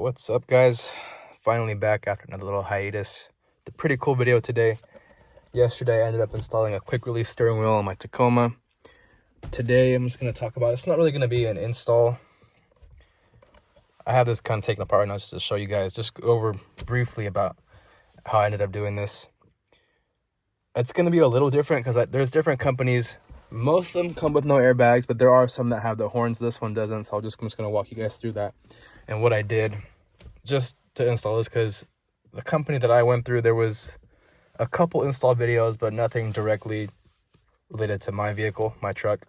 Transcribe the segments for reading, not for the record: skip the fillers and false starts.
Alright, what's up guys? Finally back after another little hiatus. The pretty cool video today. Yesterday I ended up installing a quick release steering wheel on my Tacoma. Today I'm just going to talk about, it's not really going to be an install. I have this kind of taken apart right now just to show you guys, just go over briefly about how I ended up doing this. It's going to be a little different because there's different companies. Most of them come with no airbags, but there are some that have the horns. This one doesn't, so I'm just going to walk you guys through that and what I did just to install this, because the company that I went through, there was a couple install videos, but nothing directly related to my vehicle, my truck.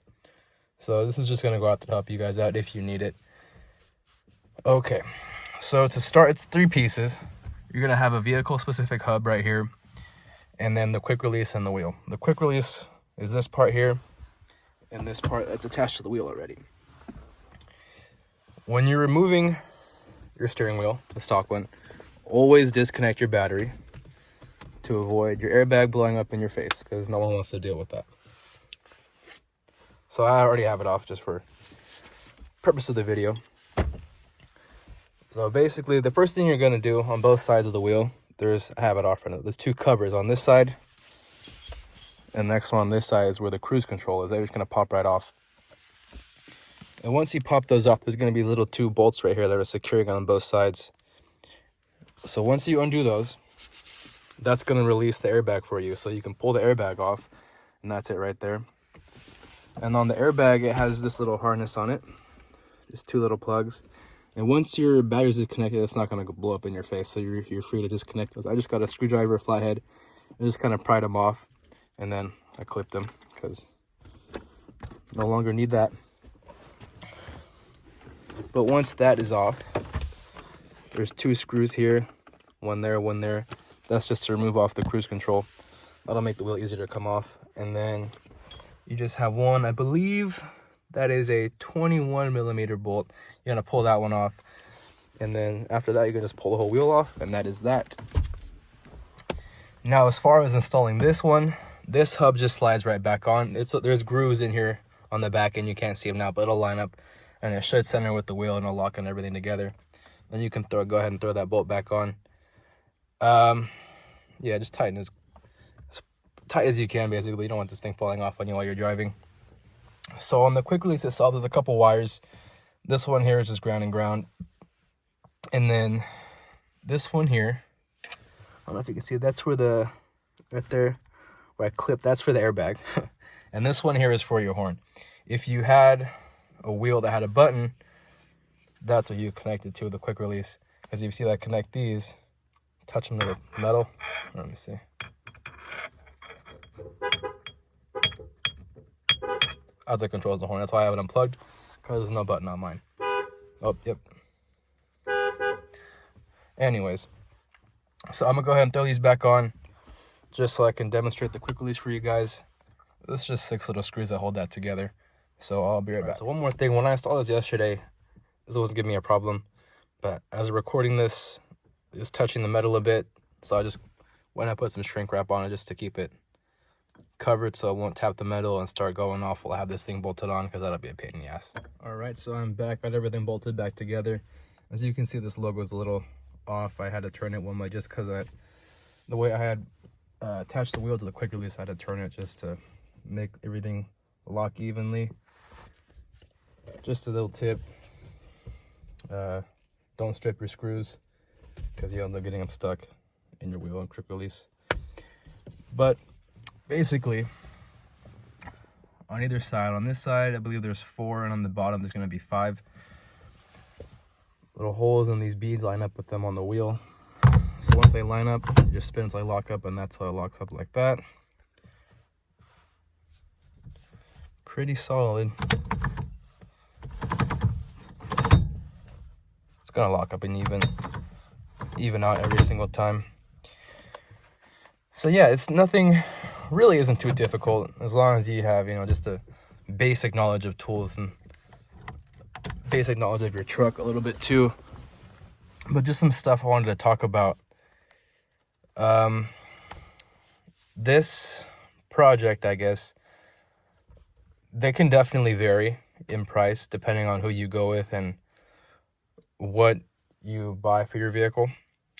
So this is just going to go out to help you guys out if you need it. Okay, so to start, it's 3 pieces. You're going to have a vehicle specific hub right here, and then the quick release and the wheel. The quick release is this part here, and this part that's attached to the wheel already. When you're removing your steering wheel, the stock one, always disconnect your battery to avoid your airbag blowing up in your face, because no one wants to deal with that. So I already have it off just for purpose of the video. So basically the first thing you're going to do on both sides of the wheel, I have it off right now. There's 2 covers on this side, and the next one on this side is where the cruise control is. They're just going to pop right off. And once you pop those off, there's going to be little 2 bolts right here that are securing on both sides. So once you undo those, that's going to release the airbag for you. So you can pull the airbag off, and that's it right there. And on the airbag, it has this little harness on it. Just 2 little plugs. And once your battery's disconnected, it's not going to blow up in your face. So you're free to disconnect those. I just got a screwdriver, a flathead, and just kind of pried them off. And then I clipped them because no longer need that. But once that is off, there's 2 screws here, one there, one there. That's just to remove off the cruise control. That'll make the wheel easier to come off. And then you just have one, I believe that is a 21mm bolt. You're gonna pull that one off. And then after that, you can just pull the whole wheel off, and that is that. Now, as far as installing this one, this hub just slides right back on. There's grooves in here on the back, and you can't see them now, but it'll line up, and it should center with the wheel, and it'll lock and everything together. Then you can go ahead and throw that bolt back on. Yeah, just tighten as tight as you can, basically. You don't want this thing falling off on you while you're driving. So on the quick release itself, there's a couple wires. This one here is just ground and ground. And then this one here, I don't know if you can see it, that's where right there where I clipped, that's for the airbag. And this one here is for your horn. If you had a wheel that had a button, that's what you connect it to, the quick release. Because if you see that I connect these, touch them to the metal. Let me see. As it controls the horn. That's why I have it unplugged, because there's no button on mine. Oh, yep. Anyways, so I'm gonna go ahead and throw these back on just so I can demonstrate the quick release for you guys. This is just 6 little screws that hold that together. So I'll be right back. So one more thing, when I installed this yesterday, this wasn't giving me a problem, but as I'm recording this, it's touching the metal a bit. So I just went and put some shrink wrap on it just to keep it covered so it won't tap the metal and start going off while I have this thing bolted on, because that'll be a pain in the ass. All right, so I'm back, got everything bolted back together. As you can see, this logo is a little off. I had to turn it one way just because the way I had attached the wheel to the quick release, I had to turn it just to make everything lock evenly. Just a little tip, don't strip your screws, because you'll end up getting them stuck in your wheel and quick release. But basically, on either side, on this side, I believe there's 4, and on the bottom, there's going to be 5 little holes, and these beads line up with them on the wheel. So once they line up, you just spin until they lock up, and that's how it locks up like that. Pretty solid. It's going to lock up and even out every single time. So yeah, it's nothing, really isn't too difficult, as long as you have, just a basic knowledge of tools and basic knowledge of your truck a little bit too. But just some stuff I wanted to talk about. This project, I guess, they can definitely vary in price depending on who you go with and what you buy for your vehicle.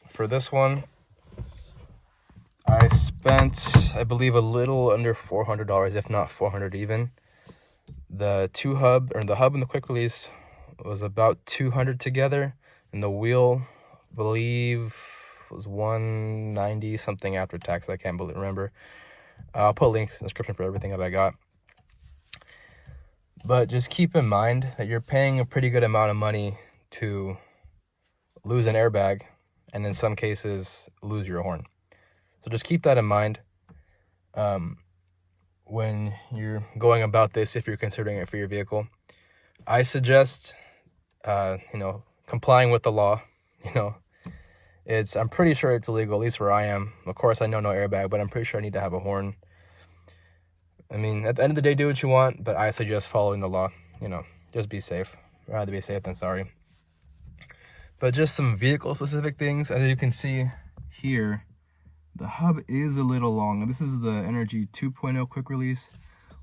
For this one, I spent, I believe, a little under $400, if not $400 even. The hub and the quick release was about $200 together, and the wheel, I believe, was $190 something after tax. I can't remember. I'll put links in the description for everything that I got. But just keep in mind that you're paying a pretty good amount of money to lose an airbag, and in some cases lose your horn. So just keep that in mind when you're going about this, if you're considering it for your vehicle. I suggest complying with the law. I'm pretty sure it's illegal, at least where I am. Of course, I know no airbag, but I'm pretty sure I need to have a horn. I mean, at the end of the day, do what you want, but I suggest following the law. Just be safe. I'd rather be safe than sorry. But just some vehicle-specific things. As you can see here, the hub is a little long. This is the Nrg 2.0 quick release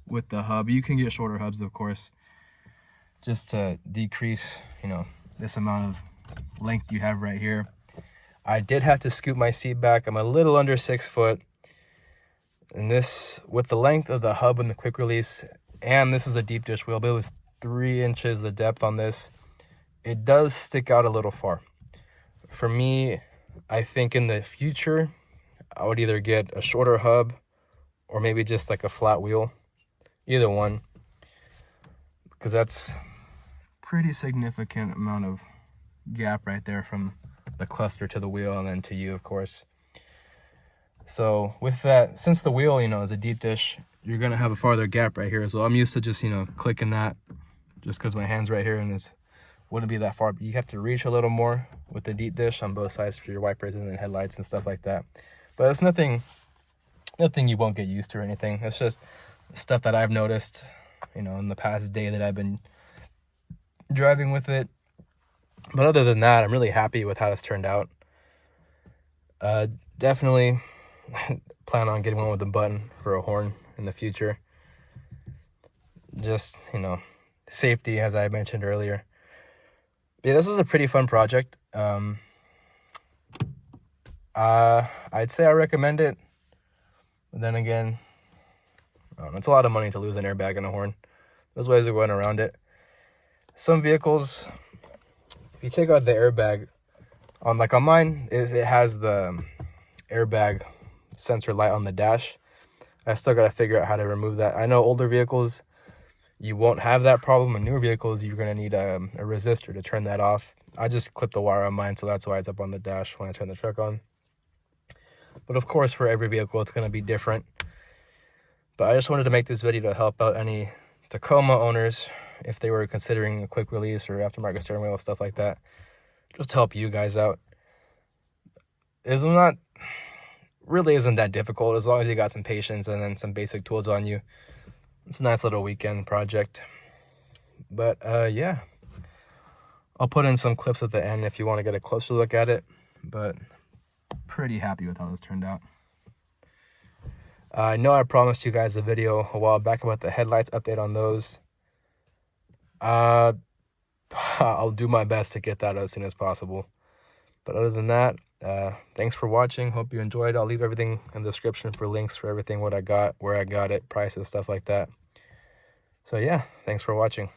with the hub. You can get shorter hubs, of course, just to decrease, this amount of length you have right here. I did have to scoot my seat back. I'm a little under 6 foot. And this, with the length of the hub and the quick release, and this is a deep dish wheel, but it was 3 inches the depth on this. It does stick out a little far. For me, I think in the future, I would either get a shorter hub or maybe just like a flat wheel. Either one. Because that's pretty significant amount of gap right there from the cluster to the wheel and then to you, of course. So with that, since the wheel, is a deep dish, you're going to have a farther gap right here as well. I'm used to just, clicking that just because my hand's right here and this wouldn't be that far. But you have to reach a little more with the deep dish on both sides for your wipers and then headlights and stuff like that. But it's nothing you won't get used to or anything. It's just stuff that I've noticed, in the past day that I've been driving with it. But other than that, I'm really happy with how this turned out. Definitely plan on getting one with a button for a horn in the future. Just, safety, as I mentioned earlier. But yeah, this is a pretty fun project. I'd say I recommend it. But then again, it's a lot of money to lose an airbag and a horn. There's ways of going around it. Some vehicles, if you take out the airbag, on mine, it has the airbag sensor light on the dash. I still got to figure out how to remove that. I know older vehicles, you won't have that problem. In newer vehicles, you're going to need a resistor to turn that off. I just clipped the wire on mine, so that's why it's up on the dash when I turn the truck on. But of course, for every vehicle, it's going to be different. But I just wanted to make this video to help out any Tacoma owners if they were considering a quick release or aftermarket steering wheel, stuff like that. Just to help you guys out. It's not really isn't that difficult as long as you got some patience and then some basic tools on you. It's a nice little weekend project. But yeah, I'll put in some clips at the end if you want to get a closer look at it. But pretty happy with how this turned out. I know I promised you guys a video a while back about the headlights, update on those. I'll do my best to get that as soon as possible. But other than that, thanks for watching. Hope you enjoyed. I'll leave everything in the description for links for everything, what I got, where I got it, prices, stuff like that. So yeah, thanks for watching.